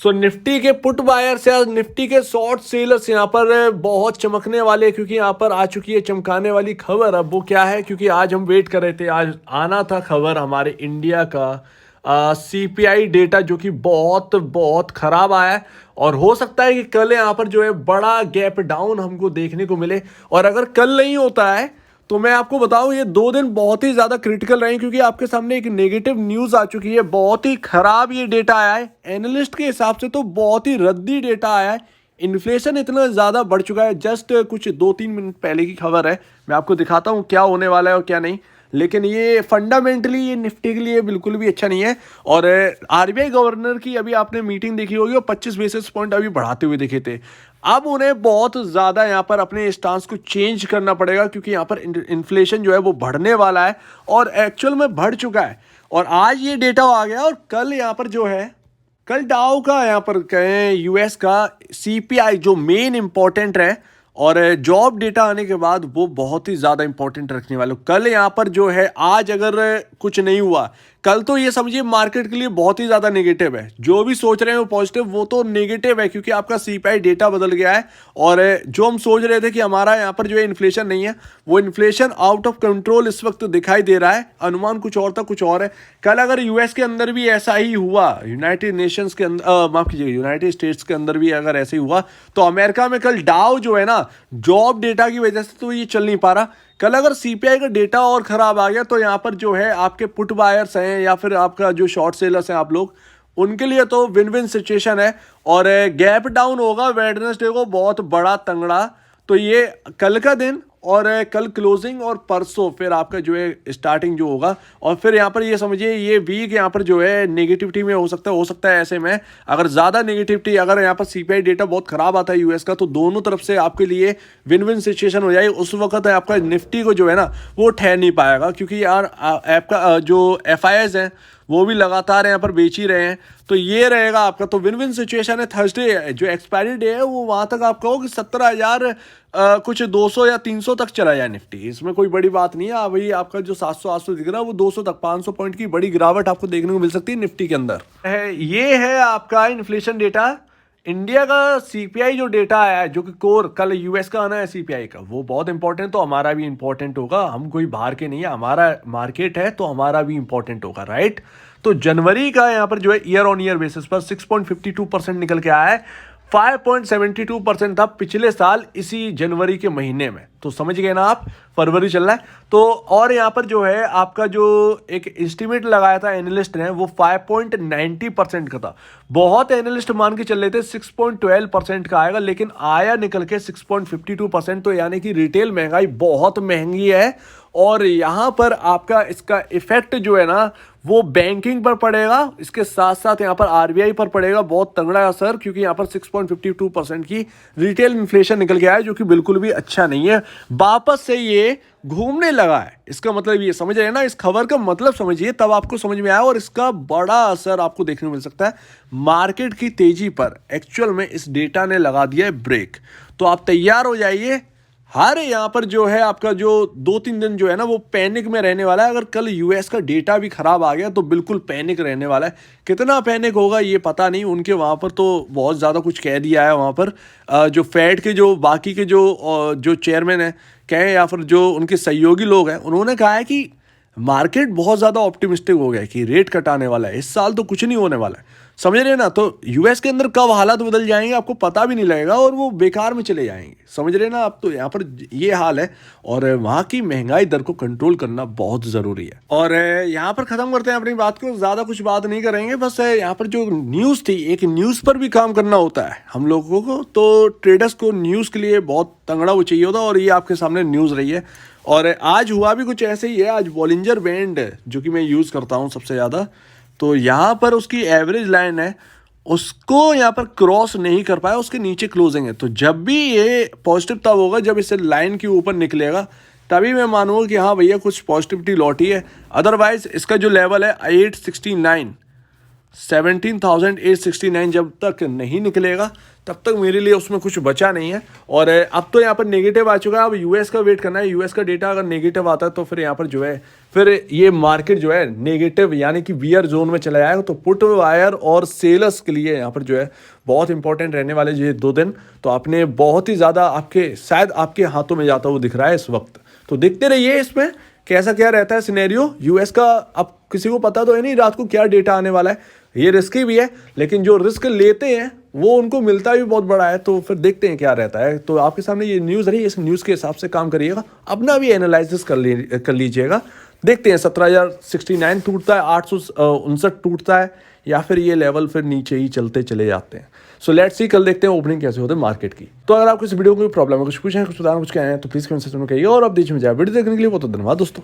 Nifty के put buyers या Nifty के शॉर्ट सेलर्स यहाँ पर बहुत चमकने वाले, क्योंकि यहाँ पर आ चुकी है चमकाने वाली खबर। अब वो क्या है, क्योंकि आज हम वेट कर रहे थे, आज आना था खबर हमारे इंडिया का सीपीआई डेटा, जो कि बहुत बहुत खराब आया है। और हो सकता है कि कल यहाँ पर जो है बड़ा गैप डाउन हमको देखने को मिले। और अगर कल नहीं होता है तो मैं आपको बताऊं, ये 2 दिन बहुत ही ज्यादा क्रिटिकल रहे, क्योंकि आपके सामने एक नेगेटिव न्यूज आ चुकी है। बहुत ही खराब ये डेटा आया है, एनालिस्ट के हिसाब से तो बहुत ही रद्दी डेटा आया है। इन्फ्लेशन इतना ज्यादा बढ़ चुका है, जस्ट कुछ 2-3 मिनट पहले की खबर है। मैं आपको दिखाता हूं क्या होने वाला है और क्या नहीं। लेकिन ये फंडामेंटली ये निफ्टी के लिए बिल्कुल भी अच्छा नहीं है। और आरबीआई गवर्नर की अभी आपने मीटिंग देखी होगी और 25 बेसिस पॉइंट अभी बढ़ाते हुए दिखे थे। अब उन्हें बहुत ज़्यादा यहाँ पर अपने स्टांस को चेंज करना पड़ेगा, क्योंकि यहाँ पर इन्फ्लेशन जो है वो बढ़ने वाला है और एक्चुअल में बढ़ चुका है। और आज ये डेटा आ गया, और कल यहाँ पर जो है, कल डाउ का यहाँ पर कहें यूएस का सीपीआई जो मेन इंपॉर्टेंट है, और जॉब डेटा आने के बाद वो बहुत ही ज़्यादा इंपॉर्टेंट रखने वाले। कल यहाँ पर जो है, आज अगर कुछ नहीं हुआ कल, तो ये समझिए मार्केट के लिए बहुत ही ज़्यादा नेगेटिव है। जो भी सोच रहे हैं वो पॉजिटिव, वो तो नेगेटिव है, क्योंकि आपका सीपीआई डेटा बदल गया है। और जो हम सोच रहे थे कि हमारा यहाँ पर जो है इन्फ्लेशन नहीं है, वो इन्फ्लेशन आउट ऑफ कंट्रोल इस वक्त दिखाई दे रहा है। अनुमान कुछ और था, कुछ और है। कल अगर यूएस के अंदर भी ऐसा ही हुआ, यूनाइटेड नेशंस के अंदर, माफ कीजिएगा, यूनाइटेड स्टेट्स के अंदर भी अगर ऐसे ही हुआ, तो अमेरिका में कल डाउ जो है ना, जॉब डेटा की वजह से तो ये चल नहीं पा रहा। कल अगर सीपीआई का डेटा और खराब आ गया, तो यहाँ पर जो है आपके पुट बायर्स हैं या फिर आपका जो शॉर्ट सेलर्स हैं, आप लोग, उनके लिए तो विन विन सिचुएशन है। और गैप डाउन होगा वेडनेसडे को बहुत बड़ा तंगड़ा। तो ये कल का दिन और कल क्लोजिंग और परसों फिर आपका जो है स्टार्टिंग जो होगा। और फिर यहाँ पर ये समझिए ये वीक यहाँ पर जो है नेगेटिविटी में हो सकता है ऐसे में अगर ज़्यादा नेगेटिविटी, अगर यहाँ पर सीपीआई डेटा बहुत ख़राब आता है यूएस का, तो दोनों तरफ से आपके लिए विन विन सिचुएशन हो जाएगी। उस वक्त आपका निफ्टी को जो है ना वो ठहर नहीं पाएगा, क्योंकि यार आपका जो एफआईआईज हैं वो भी लगातार यहाँ पर बेच ही रहे हैं। तो ये रहेगा आपका, तो विन विन सिचुएशन है। थर्सडे जो एक्सपायरी डे है वो वहाँ तक आप कहो कि 17,000 कुछ 200 या 300 तक चला जाए निफ्टी, इसमें कोई बड़ी बात नहीं है। वही आपका जो 700-800 दिख रहा है वो 200 तक, 500 पॉइंट की बड़ी गिरावट आपको देखने को मिल सकती है निफ्टी के अंदर। ये है आपका इन्फ्लेशन डेटा। इंडिया का सीपीआई जो डेटा आया है, जो कि कोर, कल यूएस का आना है सीपीआई का, वो बहुत इंपॉर्टेंट, तो हमारा भी इंपॉर्टेंट होगा। हम कोई बाहर के नहीं है, हमारा मार्केट है, तो हमारा भी इंपॉर्टेंट होगा, राइट। तो जनवरी का यहाँ पर जो है ईयर ऑन ईयर बेसिस पर 6.52% निकल के आया है। 5.72% था पिछले साल इसी जनवरी के महीने में, तो समझ गए ना आप, फरवरी चल रहा है तो। और यहाँ पर जो है आपका जो एक एस्टिमेट लगाया था एनालिस्ट ने, वो 5.90% का था। बहुत एनालिस्ट मान के चल रहे थे 6.12% का आएगा, लेकिन आया निकल के 6.52%। तो यानी कि रिटेल महंगाई बहुत महंगी है। और यहाँ पर आपका इसका इफेक्ट जो है ना वो बैंकिंग पर पड़ेगा, इसके साथ साथ यहाँ पर आरबीआई पर पड़ेगा बहुत तगड़ा असर, क्योंकि यहाँ पर 6.52% की रिटेल इन्फ्लेशन निकल के आया, जो कि बिल्कुल भी अच्छा नहीं है। वापस से ये घूमने लगा है, इसका मतलब ये समझ रहे हैं ना, इस खबर का मतलब समझिए, तब आपको समझ में आया। और इसका बड़ा असर आपको देखने को मिल सकता है मार्केट की तेजी पर। एक्चुअल में इस डेटा ने लगा दिया है ब्रेक, तो आप तैयार हो जाइए। हर यहाँ पर जो है आपका जो 2-3 दिन जो है ना वो पैनिक में रहने वाला है। अगर कल यूएस का डेटा भी खराब आ गया तो बिल्कुल पैनिक रहने वाला है। कितना पैनिक होगा ये पता नहीं, उनके वहाँ पर तो बहुत ज़्यादा कुछ कह दिया है। वहाँ पर जो फेड के जो बाकी के जो चेयरमैन हैं कहें या फिर जो उनके सहयोगी लोग हैं, उन्होंने कहा है कि मार्केट बहुत ज़्यादा ऑप्टिमिस्टिक हो गया है कि रेट कट आने वाला है, इस साल तो कुछ नहीं होने वाला है, समझ रहे हैं ना। तो यूएस के अंदर कब हालात बदल जाएंगे आपको पता भी नहीं लगेगा, और वो बेकार में चले जाएंगे, समझ रहे हैं ना आप। तो यहाँ पर ये हाल है, और वहाँ की महंगाई दर को कंट्रोल करना बहुत ज़रूरी है। और यहाँ पर ख़त्म करते हैं अपनी बात को, ज़्यादा कुछ बात नहीं करेंगे। बस यहाँ पर जो न्यूज़ थी, एक न्यूज़ पर भी काम करना होता है हम लोगों को, तो ट्रेडर्स को न्यूज़ के लिए बहुत तगड़ा वो चाहिए होता है, और ये आपके सामने न्यूज़ रही है। और आज हुआ भी कुछ ऐसे ही है। आज बॉलिंजर बैंड जो कि मैं यूज़ करता हूँ सबसे ज़्यादा, तो यहाँ पर उसकी एवरेज लाइन है, उसको यहाँ पर क्रॉस नहीं कर पाया, उसके नीचे क्लोजिंग है। तो जब भी ये पॉजिटिव तब होगा जब इसे लाइन के ऊपर निकलेगा, तभी मैं मानूंगा कि हाँ भैया कुछ पॉजिटिविटी लौटी है। अदरवाइज इसका जो लेवल है 869 17,869 जब तक नहीं निकलेगा तब तक मेरे लिए उसमें कुछ बचा नहीं है। और अब तो यहाँ पर नेगेटिव आ चुका है, अब यूएस का वेट करना है। यूएस का डेटा अगर नेगेटिव आता है तो फिर यहाँ पर जो है फिर ये मार्केट जो है नेगेटिव यानी कि वियर जोन में चला जाएगा। तो पुट बायर और सेलर्स के लिए यहाँ पर जो है बहुत इंपॉर्टेंट रहने वाले ये 2 दिन। तो आपने बहुत ही ज़्यादा आपके शायद आपके हाथों में जाता हुआ दिख रहा है इस वक्त। तो देखते रहिए इसमें कैसा क्या रहता है सिनेरियो यूएस का। अब किसी को पता तो है नहीं रात को क्या डेटा आने वाला है, ये रिस्की भी है, लेकिन जो रिस्क लेते हैं वो उनको मिलता भी बहुत बड़ा है। तो फिर देखते हैं क्या रहता है। तो आपके सामने ये न्यूज़ रही, इस न्यूज़ के हिसाब से काम करिएगा, अपना भी एनालिसिस कर लीजिएगा। देखते हैं 17,069 टूटता है, 859 टूटता है, या फिर ये लेवल फिर नीचे ही चलते चले जाते हैं। सो लेट्स सी, कल देखते हैं ओपनिंग कैसे होते हैं मार्केट की। तो अगर आपको इस वीडियो में कोई प्रॉब्लम है, कुछ पूछें, कुछ बताना, कुछ कहना है तो प्लीज़ कमेंट सेक्शन में कहिए। और अब बीच में जाए वीडियो देखने के लिए बहुत धन्यवाद दोस्तों।